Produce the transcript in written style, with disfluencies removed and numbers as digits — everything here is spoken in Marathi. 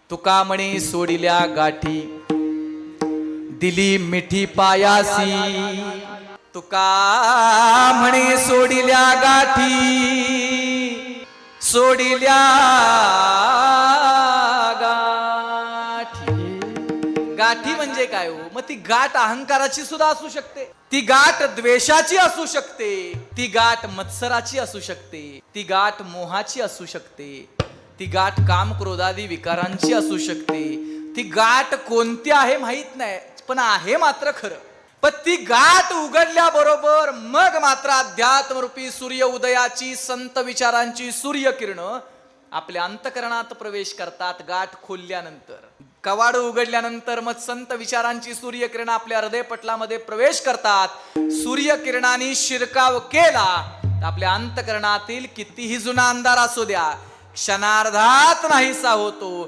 तुका म्हणे सोडिल्या गाठी दिली मिठी पायासी, तुका म्हणे सोडिल्या गाठी सोडिल्या गाठी म्हणजे काय हो? मग ती गाठ अहंकाराची सुद्धा असू शकते, ती गाठ द्वेषाची असू शकते, ती गाठ मत्सराची असू शकते, ती गाठ मोहाची असू शकते, ती गाठ काम क्रोधादी विकारांची असू शकते. ती गाठ कोणती आहे माहित नाही, पण आहे मात्र खरं. पण ती गाठ उघडल्या बरोबर मग मात्र अध्यात्मरूपी सूर्य उदयाची संत विचारांची सूर्यकिरण आपल्या अंतकरणात प्रवेश करतात. गाठ खोलल्यानंतर, कवाड उघडल्यानंतर मग संत विचारांची सूर्यकिरण आपल्या हृदयपटलामध्ये प्रवेश करतात. सूर्यकिरणाने शिरकाव केला तर आपल्या अंतकरणातील कितीही जुना अंधार असू द्या, क्षणार्धात नाहीसा होतो.